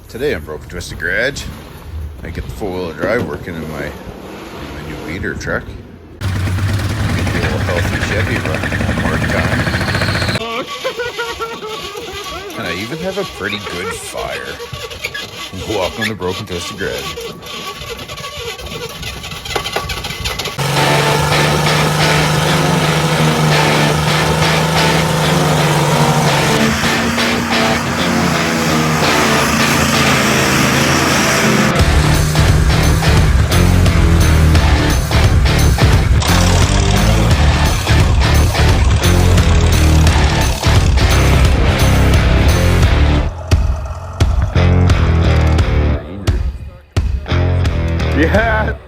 Today on Broken Twisted Garage, I get the four-wheel drive working in my new beater truck. Get the old healthy Chevy running one more time. And I even have a pretty good fire. Welcome to Broken Twisted Garage. Yeah.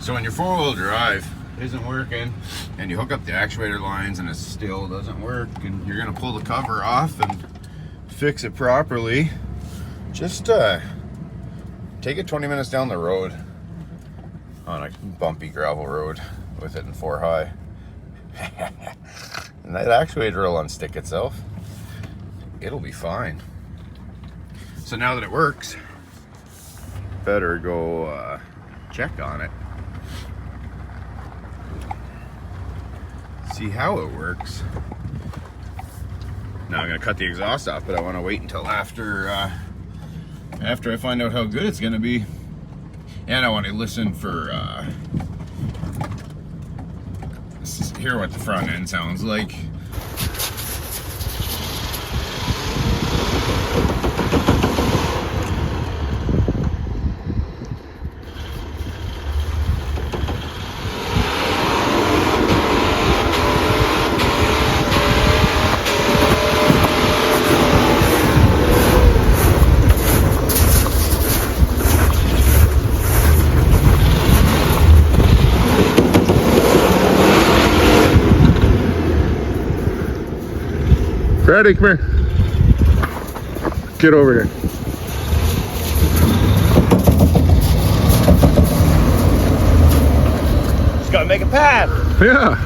So when your four-wheel drive isn't working and you hook up the actuator lines and it still doesn't work and you're gonna pull the cover off and fix it properly, just take it 20 minutes down the road on a bumpy gravel road with it in 4 high. And that actuator will unstick itself. It'll be fine. So now that it works, better go check on it. See how it works. Now I'm gonna cut the exhaust off, but I want to wait until after I find out how good it's gonna be. And I want to listen for, hear what the front end sounds like. Ready, come here. Get over here. Just gotta make a path. Yeah.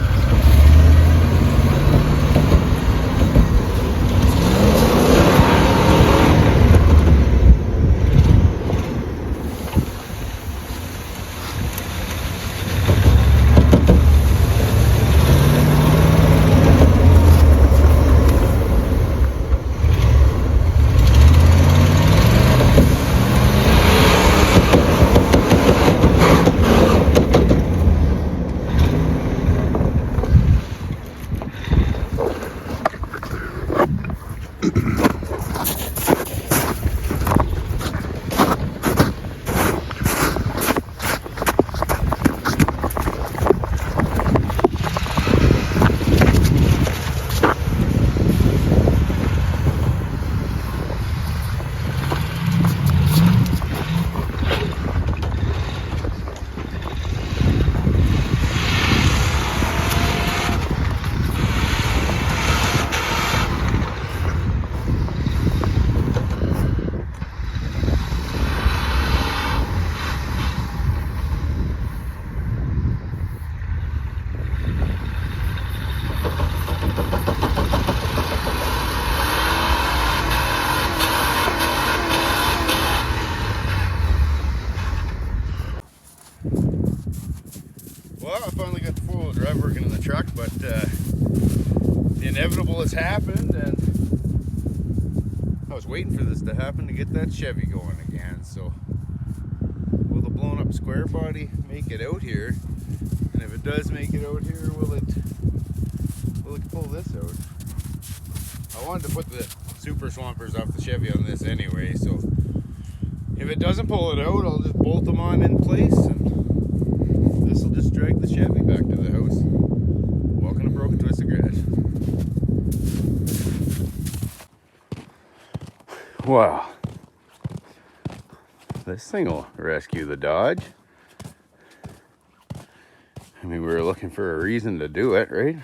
Well, I finally got the four-wheel drive working in the truck, but the inevitable has happened, and I was waiting for this to happen to get that Chevy going again. So will the blown up square body make it out here? And if it does make it out here, will it pull this out? I wanted to put the super swampers off the Chevy on this anyway, so if it doesn't pull it out, I'll just bolt them on in place, and this will just drag the Chevy back to the house. Welcome to Broken Twisted Garage. Wow. This thing will rescue the Dodge. I mean, we were looking for a reason to do it, right?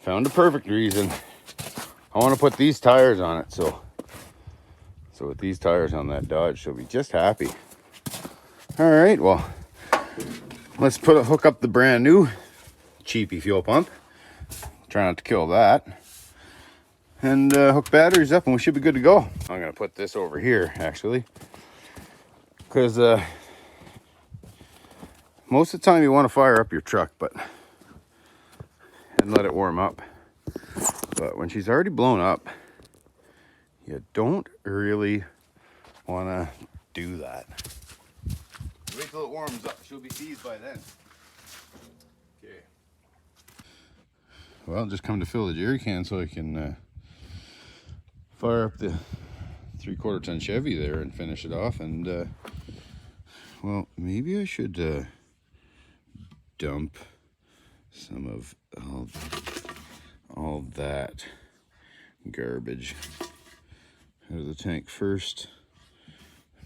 Found a perfect reason. I want to put these tires on it, so So with these tires on that Dodge, she'll be just happy. All right, well, let's hook up the brand new cheapy fuel pump. Try not to kill that. And hook batteries up and we should be good to go. I'm gonna put this over here actually, because most of the time you want to fire up your truck and let it warm up. But when she's already blown up, you don't really want to do that. Wait till it warms up. She'll be seized by then. Okay. Well, just come to fill the jerry can so I can fire up the 3/4 ton Chevy there and finish it off. And well, maybe I should dump some of all that garbage out of the tank first.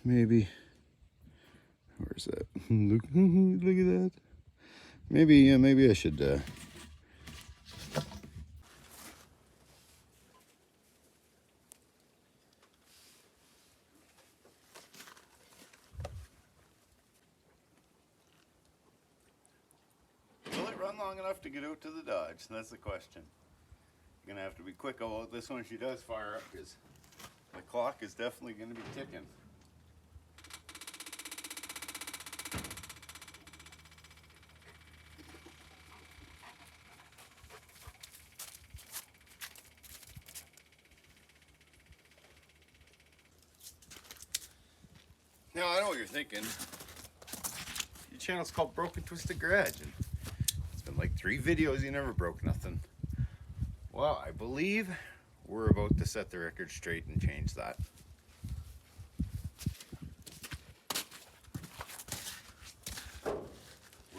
Maybe. Where's that? Look at that. Maybe I should will it run long enough to get out to the Dodge? That's the question. You're gonna have to be quick about this one. She does fire up because the clock is definitely gonna be ticking. Now I know what you're thinking. Your channel's called Broken Twisted Garage, and it's been like 3 videos you never broke nothing. Well, I believe we're about to set the record straight and change that.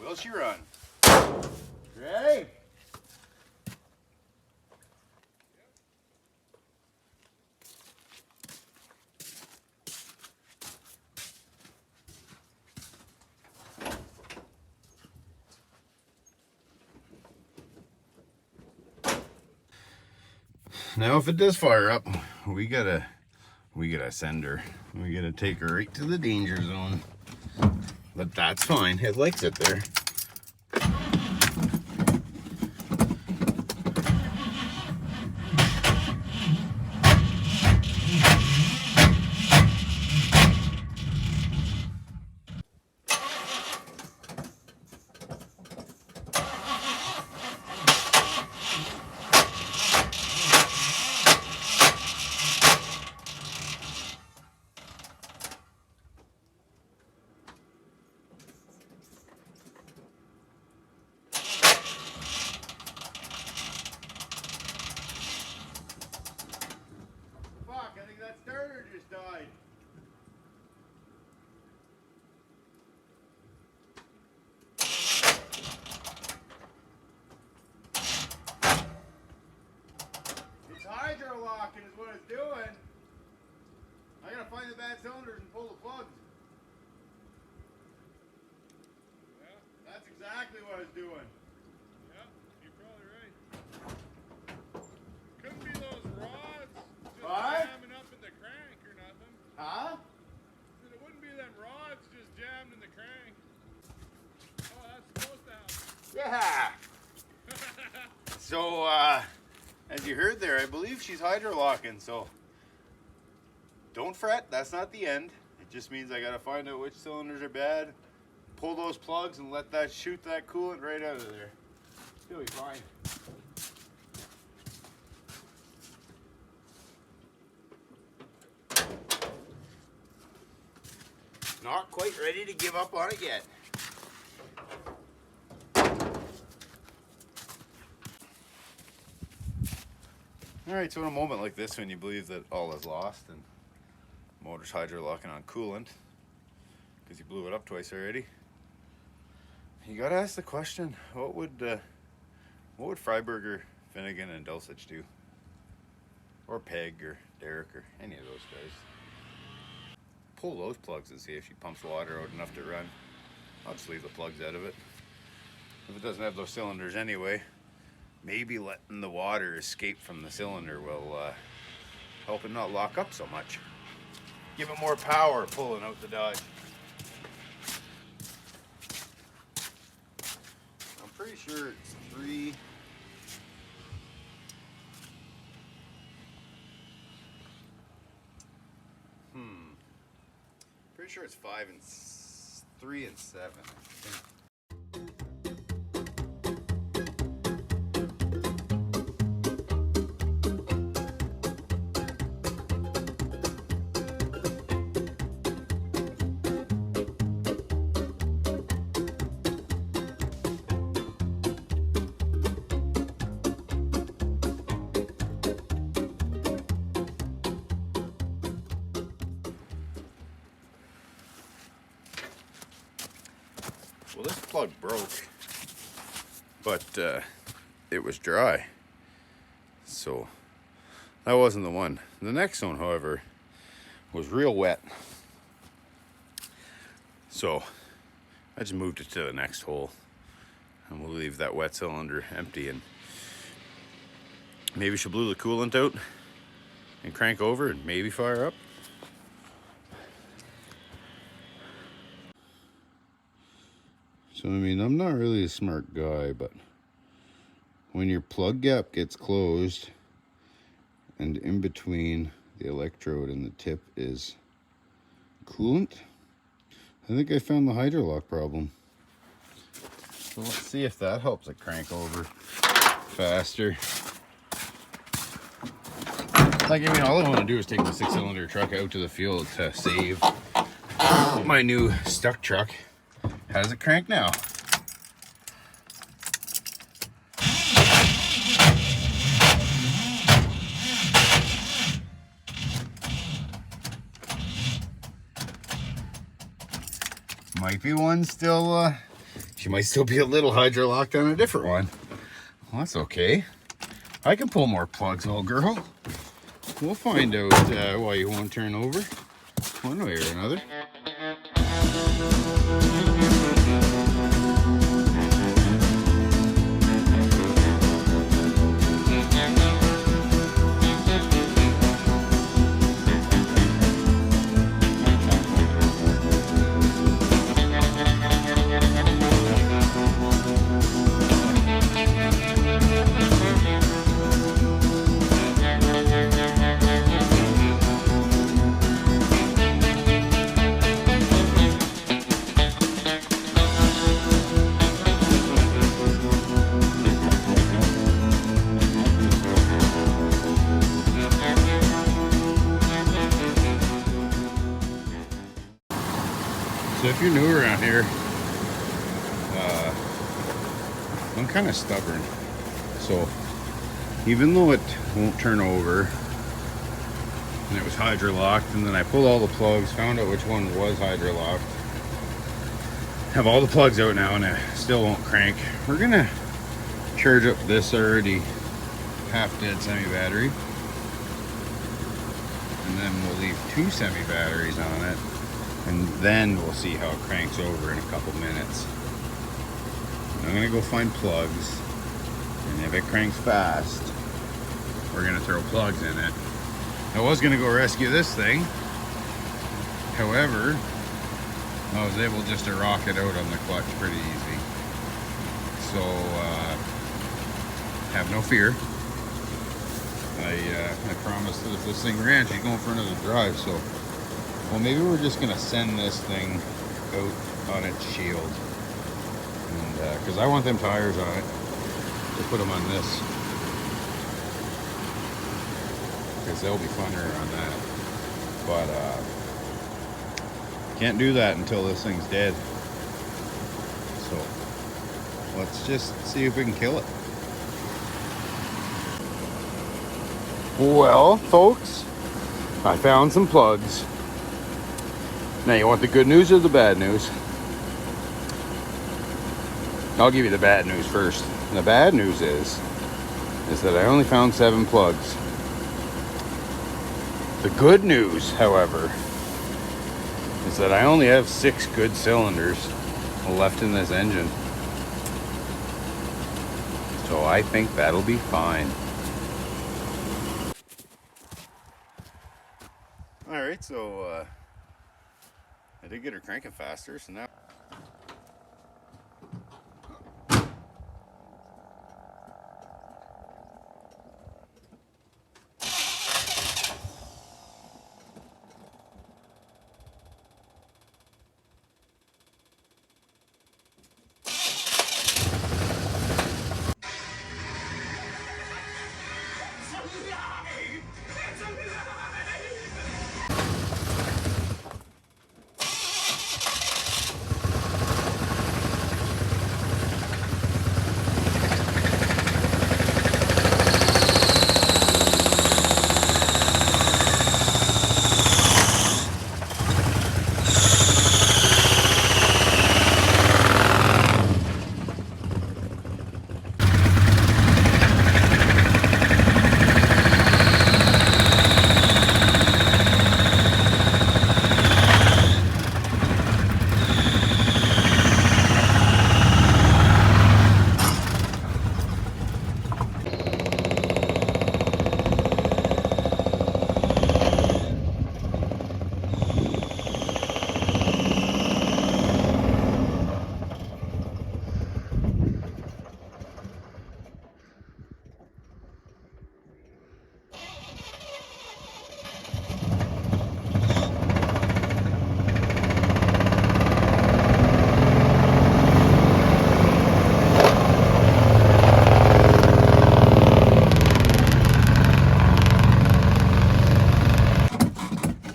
Will she run? Ready? Now if it does fire up, we gotta send her. We gotta take her right to the danger zone. But that's fine. It likes it there. Starter just died. It's hydro locking is what it's doing. I gotta find the bad cylinders and pull the plugs. Yeah. That's exactly what it's doing. Yeah, you're probably right. Couldn't be those rods just jamming up in the crank or nothing. Huh? It wouldn't be them rods just jammed in the crank. Oh, that's supposed to happen. Yeah. So, as you heard there, I believe she's hydro locking, so don't fret, that's not the end. It just means I gotta find out which cylinders are bad, pull those plugs and let that shoot that coolant right out of there. She'll be fine. Not quite ready to give up on it yet. Alright, so in a moment like this when you believe that all is lost and motor's hydro locking on coolant because you blew it up twice already, you gotta ask the question, what would Freiberger, Finnegan, and Dulcich do? Or Peg or Derek or any of those guys. Pull those plugs and see if she pumps water out enough to run. I'll just leave the plugs out of it. If it doesn't have those cylinders anyway, maybe letting the water escape from the cylinder will help it not lock up so much. Give it more power pulling out the Dodge. I'm pretty sure it's 3. Pretty sure it's 5 and 3 and 7. I think. Well, this plug broke, but it was dry, so that wasn't the one. The next one, however, was real wet, so I just moved it to the next hole, and we'll leave that wet cylinder empty, and maybe she'll blow the coolant out and crank over and maybe fire up. So, I mean, I'm not really a smart guy, but when your plug gap gets closed and in between the electrode and the tip is coolant, I think I found the hydrolock problem. So let's see if that helps it crank over faster. Like, I mean, all I want to do is take my 6-cylinder truck out to the field to save my new stuck truck. How does it crank now? Might be one still, she might still be a little hydrolocked on a different one. Well, that's okay. I can pull more plugs, old girl. We'll find out why you won't turn over, one way or another. So if you're new around here, I'm kind of stubborn. So even though it won't turn over, and it was hydrolocked, and then I pulled all the plugs, found out which one was hydrolocked, have all the plugs out now, and it still won't crank. We're gonna charge up this already half-dead semi-battery, and then we'll leave 2 semi-batteries on it. And then we'll see how it cranks over in a couple minutes. I'm gonna go find plugs, and if it cranks fast, we're gonna throw plugs in it. I was gonna go rescue this thing. However, I was able just to rock it out on the clutch pretty easy. So, have no fear. I promised that if this thing ran, she's going for another drive, so. Well, maybe we're just gonna send this thing out on its shield, and because I want them tires on it, to put them on this, because they'll be funner on that. But can't do that until this thing's dead. So let's just see if we can kill it. Well, folks, I found some plugs. Now, you want the good news or the bad news? I'll give you the bad news first. The bad news is that I only found 7 plugs. The good news, however, is that I only have 6 good cylinders left in this engine. So I think that'll be fine. Alright, right, so I did get her cranking faster, so now.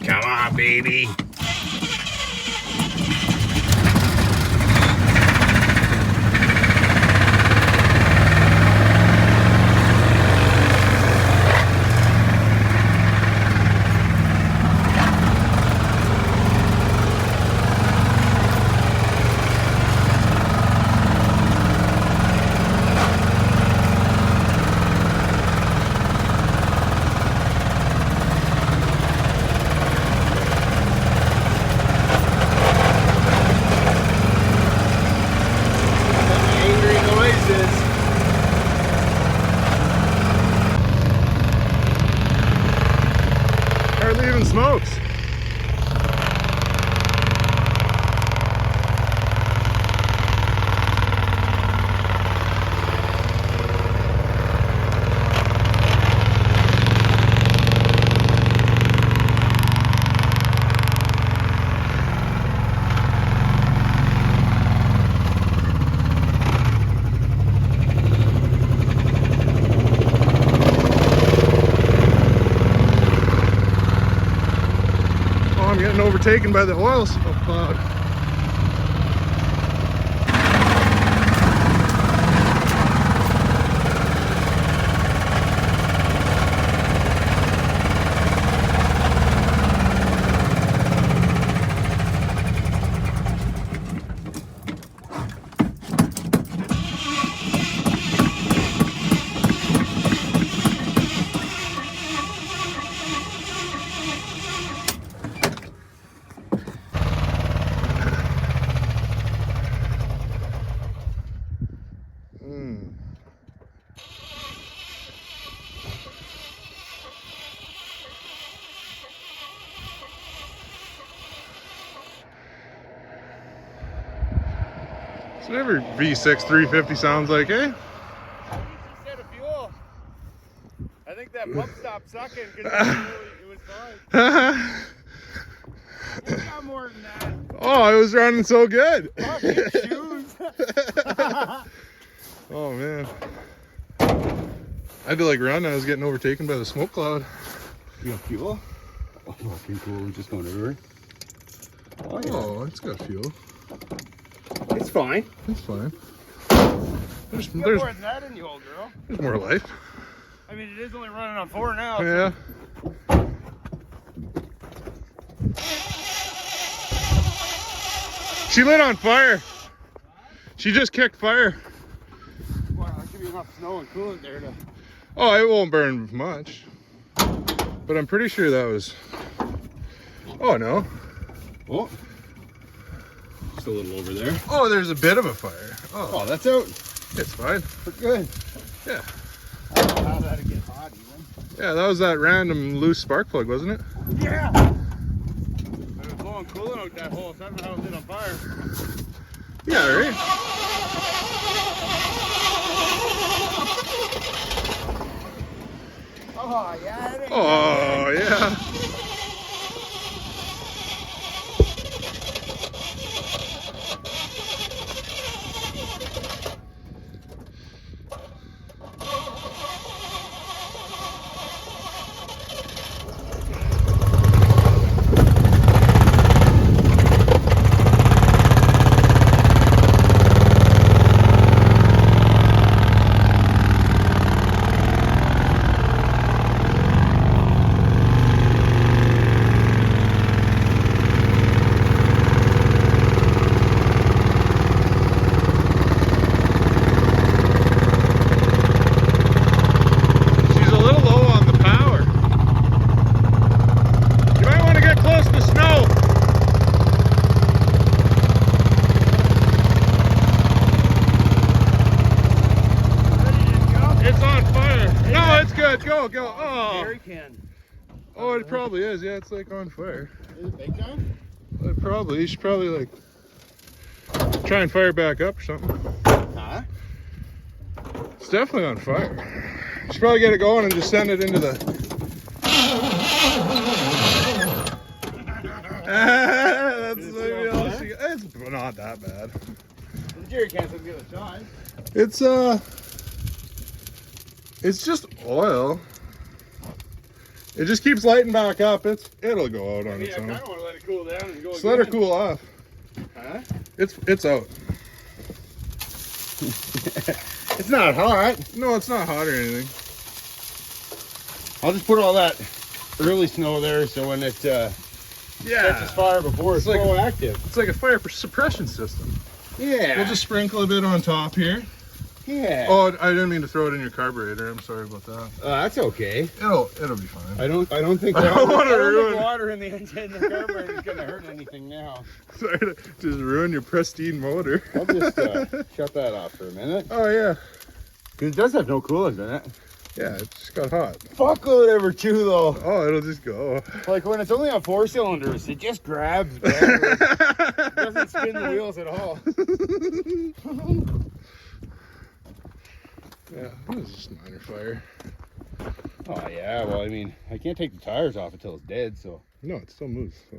Come on, baby. Hardly even smokes. I'm getting overtaken by the oil smoke cloud. That's what every V6 350 sounds like, eh? Instead of fuel, I think that pump stopped sucking because it was fine. It got more than that. Oh, it was running so good. Fucking shoes. Oh man. I had to like run. I was getting overtaken by the smoke cloud. You got fuel? Oh, fucking cool. We're just going everywhere. Oh, yeah. It's got fuel. It's fine. It's fine. There's More than that in you, old girl. there's more life. I mean, it is only running on 4 now. Yeah. She lit on fire. She just kicked fire. Wow, there should be enough snow and coolant there to. Oh, it won't burn much. But I'm pretty sure that was. Oh no. Oh. Just a little over there. Oh, there's a bit of a fire. Oh, that's out. it's fine. We're good. Yeah. I don't know how that'd get hot even. Yeah, that was that random loose spark plug, wasn't it? Yeah. blowing coolant out that hole, so I don't know how it lit on fire. Yeah, right? Oh, yeah, it ain't Oh, yeah. She's a little low on the power. You might want to get close to snow. It's on fire. No, it's good. Go, go. Oh, Jerry can. oh, it probably is. Yeah, it's like on fire. Is it big time? It probably. You should probably like try and fire back up or something. Huh? It's definitely on fire. You should probably get it going and just send it into the. That's maybe all she. It's not that bad. The Jerry can's gonna give it a shot. It's just oil. It just keeps lighting back up. It'll go out on Yeah, its I own. kind of want to let it cool down and go Just let her again. cool off. Huh? It's out. It's not hot. No, it's not hot or anything. I'll just put all that early snow there so when it catches fire before it's It's like- proactive. It's like a fire suppression system. Yeah. We'll just sprinkle a bit on top here. yeah. Oh, I didn't mean to throw it in your carburetor. I'm sorry about that. That's okay. It'll be fine. I don't think I don't wanna ruin- water in the engine and the carburetor is gonna hurt anything now. Sorry to just ruin your pristine motor. I'll just shut that off for a minute. Oh yeah. Cause it does have no coolant in it. Yeah, it just got hot. Fuck will it ever chew though. Oh, it'll just go. Like when it's only on 4 cylinders, it just grabs better. It doesn't spin the wheels at all. Yeah, it was just minor fire. Oh yeah, well I mean, I can't take the tires off until it's dead, so. No, it still moves. So.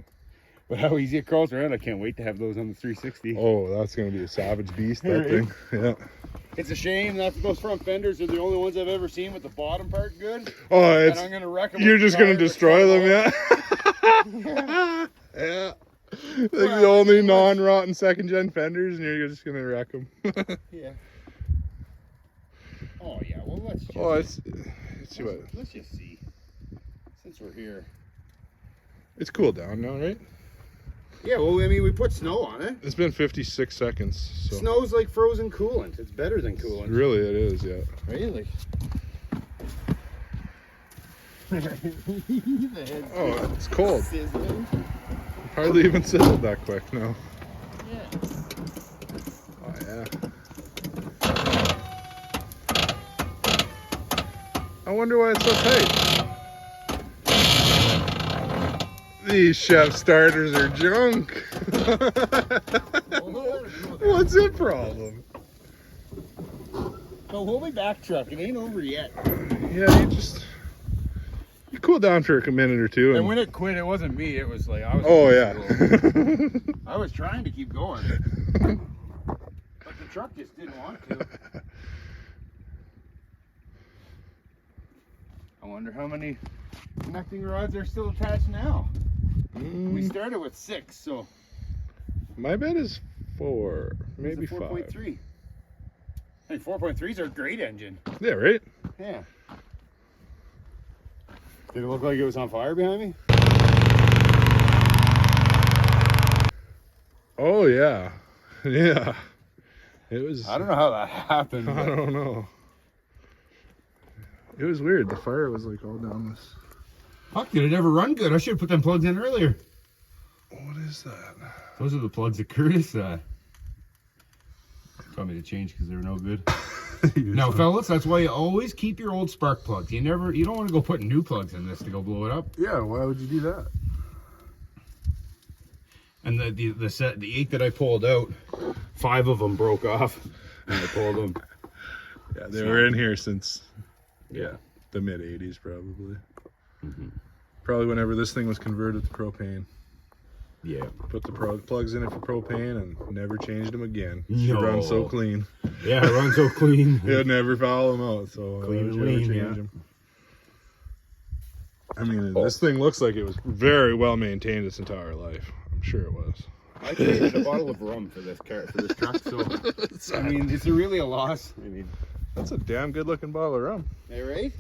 But how easy it crawls around, I can't wait to have those on the 360. Oh, that's gonna be a savage beast, that Right. thing. Yeah. It's a shame that those front fenders are the only ones I've ever seen with the bottom part good. Oh, And I'm gonna wreck them. you're just gonna destroy them, yeah. Yeah. Like the only non-rotten second-gen fenders, and you're just gonna wreck them. Yeah. Oh yeah, well let's just, Let's see what. let's just see. Since we're here. It's cooled down now, right? Yeah, well I mean we put snow on it. It's been 56 seconds, so Snow's like frozen coolant. It's better than coolant. really it is, yeah. Really? Oh, it's cold. Sizzling. Hardly even sizzled that quick, no. Yeah. Oh yeah. I wonder why it's so tight. These chef starters are junk. What's the problem? So we'll be back truck. It ain't over yet. Yeah, you cool down for a minute or two. And when it quit, it wasn't me. It was like I was. Oh yeah. I was trying to keep going, but the truck just didn't want to. I wonder how many connecting rods are still attached now. We started with 6, so My bet is 4, maybe 5. 4.3. Hey, 4.3s are a great engine. Yeah, right? Yeah. Did it look like it was on fire behind me? Oh yeah. Yeah. It was I don't know how that happened. I don't know. It was weird. The fire was like all down this. Fuck, did it ever run good? I should have put them plugs in earlier. What is that? Those are the plugs that Curtis told me to change because they were no good. Now, fellas, that's why you always keep your old spark plugs. You don't want to go putting new plugs in this to go blow it up. Yeah, why would you do that? And the 8 that I pulled out, 5 of them broke off, and I pulled them. Yeah, they were in here since Yeah. the mid 80s probably. Mm-hmm. Probably whenever this thing was converted to propane. Yeah. Put the plugs in it for propane and never changed them again. She No. runs so clean. Yeah, it runs so clean. It would never foul them out, so Clean I and would never lean, change yeah. them. I mean, this thing looks like it was very well maintained its entire life. I'm sure it was. I traded a bottle of rum for this truck, so I mean, is it really a loss? I mean, That's a damn good looking bottle of rum. hey, right?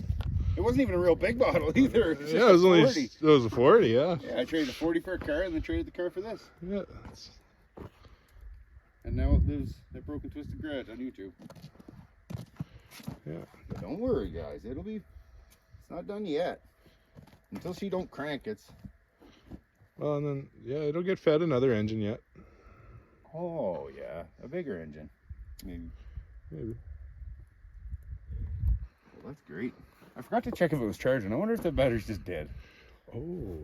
It wasn't even a real big bottle either. It was just Yeah, it was a only 40. it was a 40, yeah. Yeah, I traded a 40 for a car and then traded the car for this. Yeah. And now it lives at Broken Twisted Garage on YouTube. Yeah. But don't worry, guys. It's not done yet. Until she don't crank, it's... Well, and then yeah, it'll get fed another engine yet. Oh, yeah. A bigger engine. Maybe. Maybe. Well, that's great. I forgot to check if it was charging. I wonder if the battery's just dead. Oh.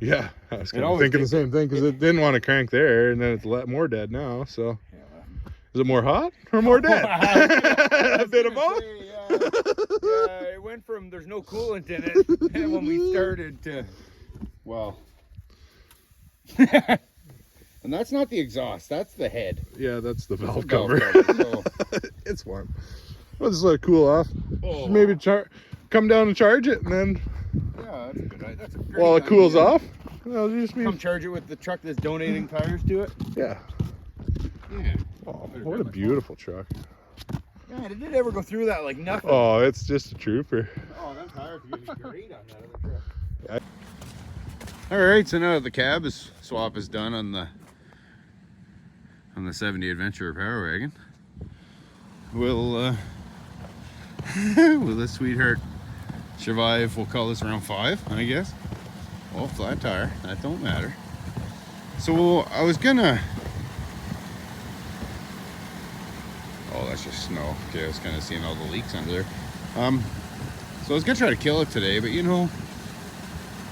Yeah, I was kind of always thinking the same thing because it didn't want to crank there, and then it's more dead now. So, Yeah. is it more hot or more dead? A bit of both. Yeah, it went from there's no coolant in it when we started to, well, and that's not the exhaust, that's the head. Yeah, that's the valve Valve cover. cover, so- It's warm. We'll just let it cool off. Oh. Maybe come down and charge it, and then Yeah, that's a good idea. That's a great while it cools idea. off, it'll just be Come charge it with the truck that's donating tires to it. yeah. Yeah. Oh, what a beautiful truck. God, did it ever go through that like nothing? Oh, it's just a trooper. Oh, them tires are getting great on that other truck. All right, so now that the cab swap is done on the 70 Adventurer Power Wagon, will this sweetheart survive? We'll call this round 5, I guess. Well, flat tire, that don't matter. So I was gonna. Oh, that's just snow. Okay, I was kind of seeing all the leaks under there. So I was gonna try to kill it today, but you know,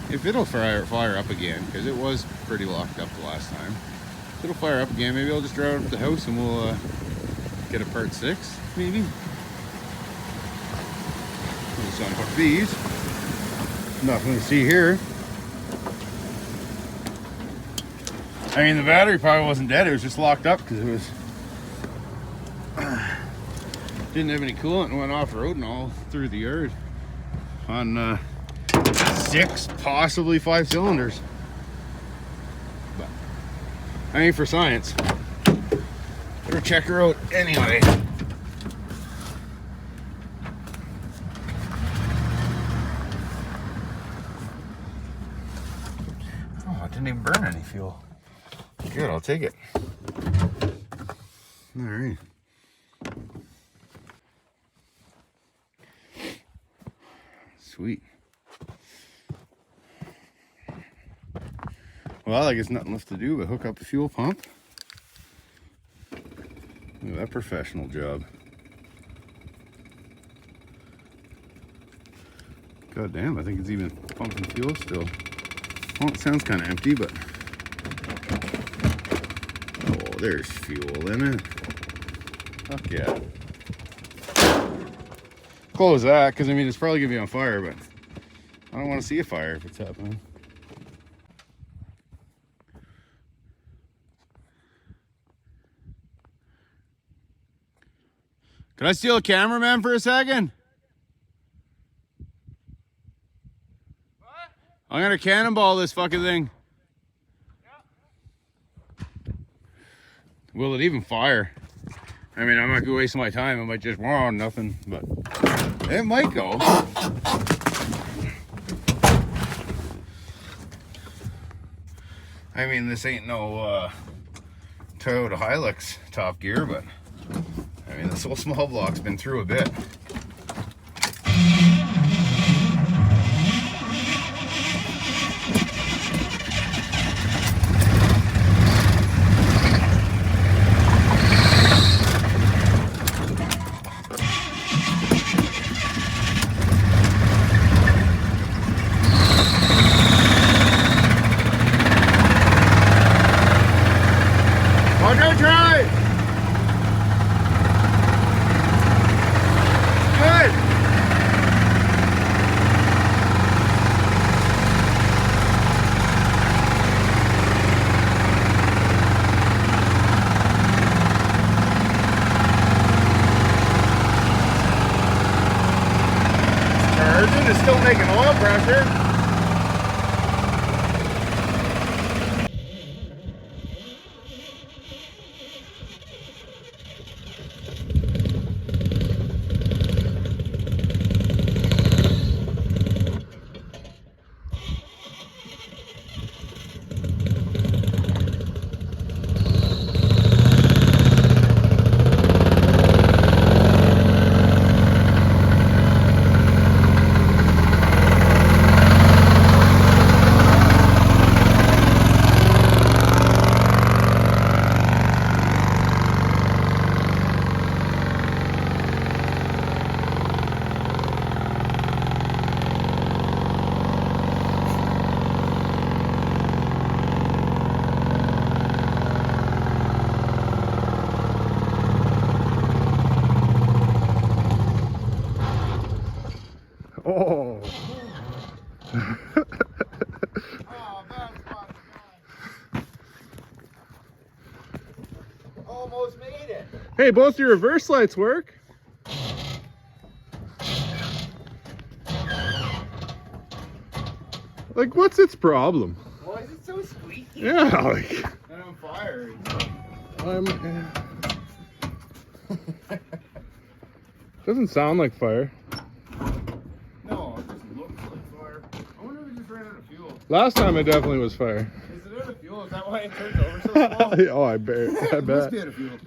if it'll fire up again, because it was pretty locked up the last time. If it'll fire up again, maybe I'll just drive it up to the house and we'll get a part 6, maybe. We'll just unhook these. Nothing to see here. I mean, the battery probably wasn't dead. It was just locked up because it was didn't have any coolant and went off-road and all through the yard on 6, possibly 5 cylinders. But I mean, for science, better check her out anyway. Oh, it didn't even burn any fuel. Good, I'll take it. All right. Sweet. Well, I guess nothing left to do but hook up the fuel pump. Look at that professional job. God damn, I think it's even pumping fuel still. Well, it sounds kind of empty, but... Oh, there's fuel in it. Fuck yeah. Close that, because I mean, it's probably going to be on fire, but I don't want to see a fire if it's happening. Can I steal a cameraman for a second? What? I'm gonna cannonball this fucking thing. Yeah. Will it even fire? I mean, I might be wasting my time. I might just, wow, nothing, but it might go. I mean, this ain't no Toyota Hilux Top Gear, but I mean, this whole small block's been through a bit. More drive. Good. Charging is still making oil pressure. Oh. Oh, that's fun. Almost made it. Hey, both your reverse lights work. Like, what's its problem? Why is it so squeaky? Yeah, like, And I'm firing. doesn't sound like fire. No, it just looks like fire. I wonder if it just ran out of fuel. Last time it definitely was fire. Is it out of fuel? Is that why it turns over so small? Oh, I bet. I It must bet. be out of fuel.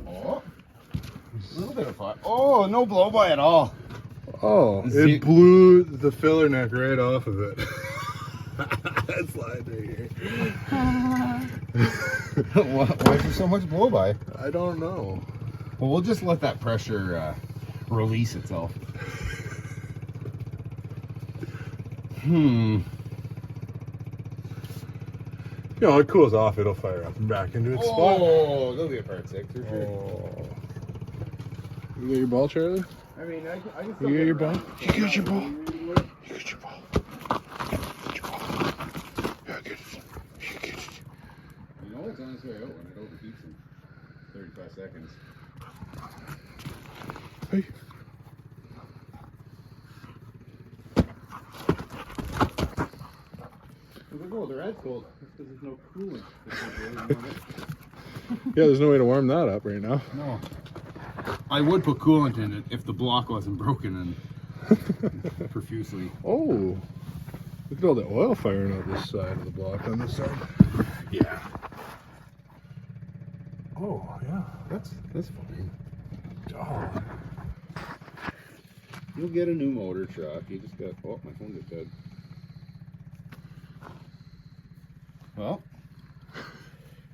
Oh, a little bit of fire. Oh, no blow by at all. Oh, See- it blew the filler neck right off of it. That's slide right here. Why is there so much blow by? I don't know. Well, we'll just let that pressure release itself. You know, it cools off, it'll fire up and back into its spot. Oh, there'll be a part 6 for sure. Oh. You got your ball, Charlie? I mean, I can You still got get your around. ball? You got your ball? You got your ball? Get your ball. Yeah, get it. You get it. You know it's on its way out when it overheats in 35 seconds. Hey. Oh, the red's cold. That's because there's no coolant. Yeah, there's no way to warm that up right now. No. I would put coolant in it if the block wasn't broken and profusely. Oh. Look at all the oil firing out this side of the block on this side. Yeah. Oh, yeah. That's fine. Oh. You'll get a new motor truck. You just got. Oh, my phone got dead. Well,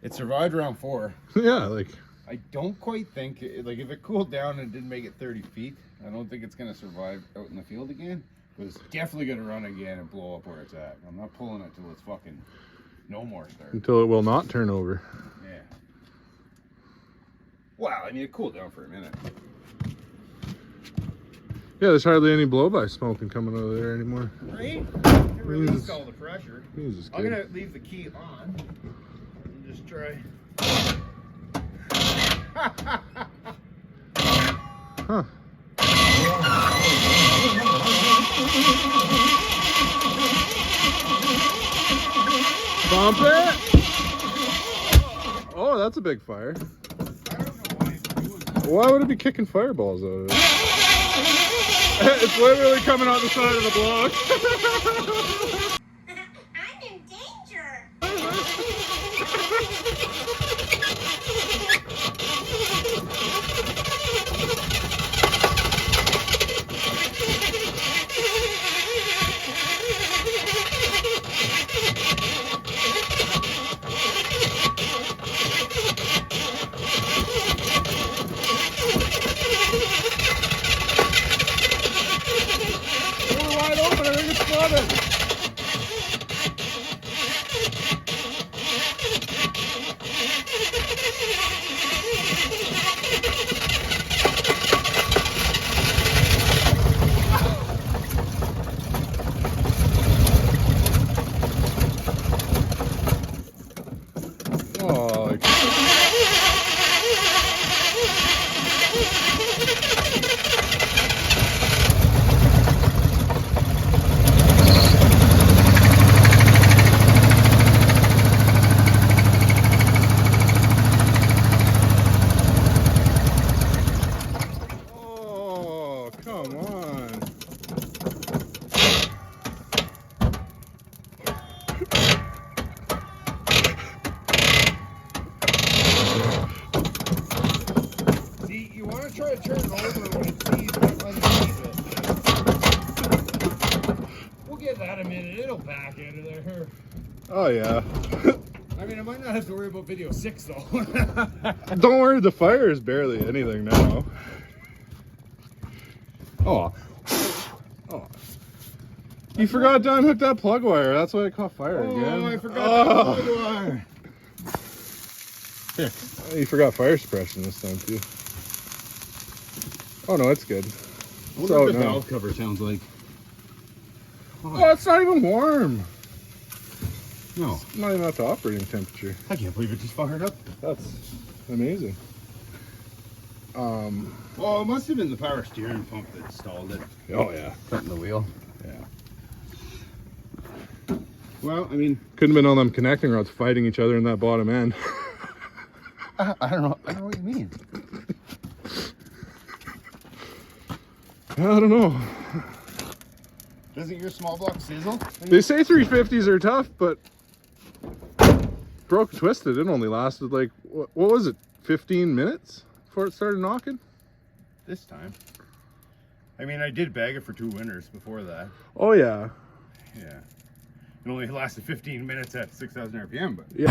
it survived round 4. Yeah, like, I don't quite think, like, if it cooled down and didn't make it 30 feet, I don't think it's going to survive out in the field again. But it's definitely going to run again and blow up where it's at. I'm not pulling it till it's fucking no more start. until it will not turn over. Yeah. Well, I mean, it cooled down for a minute. Yeah, there's hardly any blow-by smoking coming out of there anymore. Right? It released all the pressure. Jesus, I'm kid. going to leave the key on and just try. Huh. Bump it! Oh, that's a big fire. I don't know why it's doing that. Why would it be kicking fireballs out of it? It's literally coming out the side of the block. I'm in danger. We're wide open, I think it's flooded. try to turn it over when it sees it, underneath it. We'll give that a minute. It'll back out of there. Oh yeah. I mean, I might not have to worry about video 6 though. Don't worry, the fire is barely anything now. Oh. Oh. You forgot to unhook that plug wire. That's why it caught fire again. I forgot the plug wire. You forgot fire suppression this time too. Oh no, it's good. What So the now. valve cover sounds like? Oh, it's not even warm. No. It's not even at the operating temperature. I can't believe it just fired up. That's amazing. Oh, it must have been the power steering pump that stalled it. Oh yeah. Cutting the wheel. Yeah. Well, I mean, Couldn't have been on them connecting rods fighting each other in that bottom end. I don't know. I don't know what you mean. I don't know. Doesn't your small block sizzle? They say 350s are tough, but broke twisted. It only lasted like what was it? 15 minutes before it started knocking. This time. I mean, I did bag it for 2 winters before that. Oh yeah. Yeah. It only lasted 15 minutes at 6,000 RPM, but Yeah.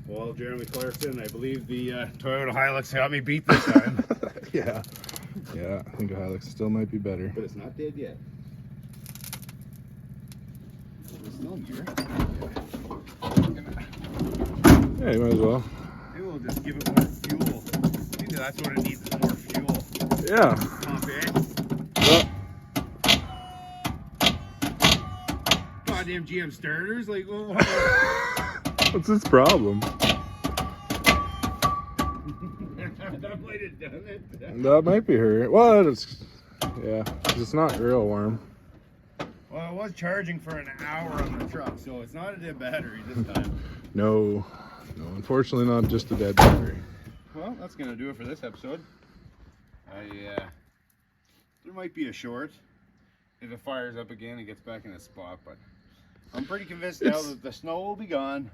well, Jeremy Clarkson, I believe the Toyota Hilux got me beat this time. Yeah. Yeah. I think a Hilux still might be better. But it's not dead yet. It's still here. Yeah, you might as well. Maybe we'll just give it more fuel. Maybe that's what it needs, is more fuel. Yeah. Pump it. Well, Goddamn GM starters, like, well, what's its problem? that might have done it. That might be her. Well, it's yeah, 'cause it's not real warm. Well, I was charging for an hour on the truck, so it's not a dead battery this time. No, unfortunately not just a dead battery. Well, that's gonna do it for this episode. There might be a short if it fires up again and gets back in a spot, but I'm pretty convinced now that the snow will be gone.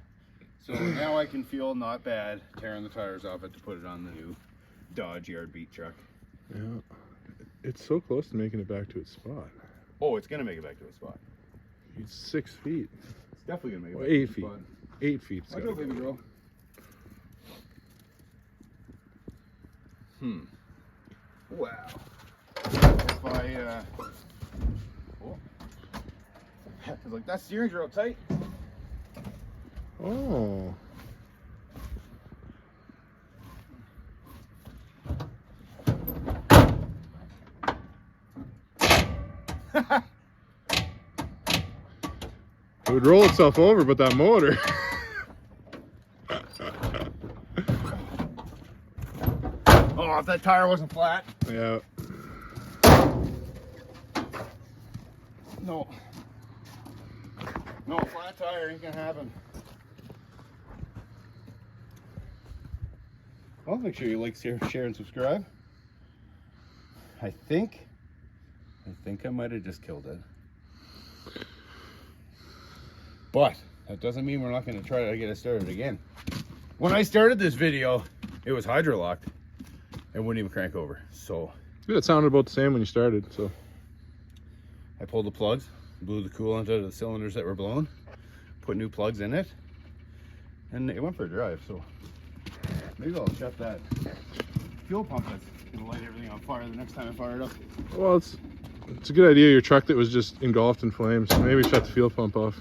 So now I can feel not bad tearing the tires off it to put it on the new Dodge Yard Beat truck. Yeah, it's so close to making it back to its spot. Oh, it's gonna make it back to a spot. It's 6 feet. It's definitely gonna make it Well, back 8 to a feet. spot. 8 feet. I go, baby girl. Wow. If I, oh. I was like, that steering's real tight. Oh. It would roll itself over, but that motor. Oh, if that tire wasn't flat. Yeah. No. No, flat tire ain't gonna happen. Well, make sure you like, share, and subscribe. I think I might have just killed it. But that doesn't mean we're not gonna try to get it started again. When I started this video, it was hydro-locked and wouldn't even crank over. So Yeah, it sounded about the same when you started, so. I pulled the plugs, blew the coolant out of the cylinders that were blown, put new plugs in it, and it went for a drive. So maybe I'll shut that fuel pump that's gonna light everything on fire the next time I fire it up. Well, it's a good idea. Your truck that was just engulfed in flames. Maybe shut the fuel pump off.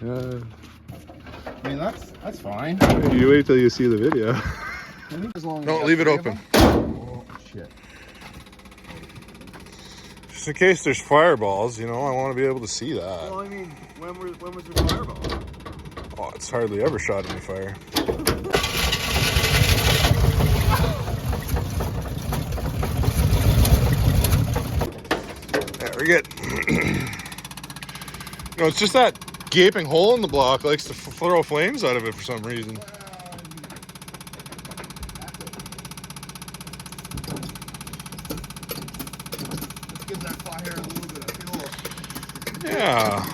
I mean, that's fine. You wait till you see the video. As long as No, you leave got it 3 of open. them. Oh shit. Just in case there's fireballs, you know, I want to be able to see that. Well, I mean, when was the fireball? Oh, it's hardly ever shot any fire. Yeah, we're good. No, it's just that gaping hole in the block likes to throw flames out of it for some reason. Let's give that fire a little bit of fuel. Yeah.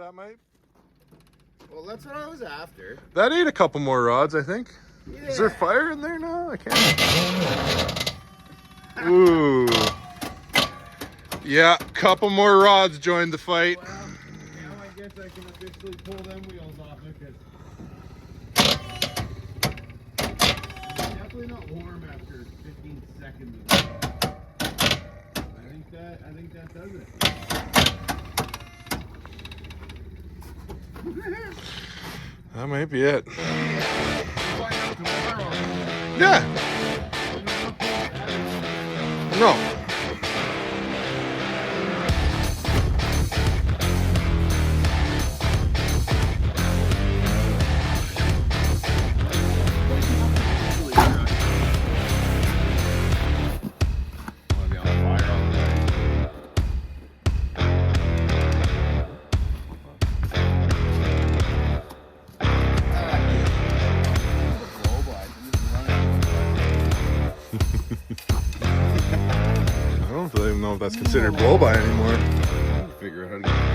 that might. Well, that's what I was after. That ate a couple more rods, I think. Yeah. Is there fire in there now? I can't. Ooh. Yeah, couple more rods joined the fight. Well, now I guess I can officially pull them wheels off because it's definitely not warm after 15 seconds of that. I think that does it. That might be it. Find out tomorrow. Yeah. No. Wanna be on fire all day. I don't even know if that's considered blow by anymore. Figure out how to get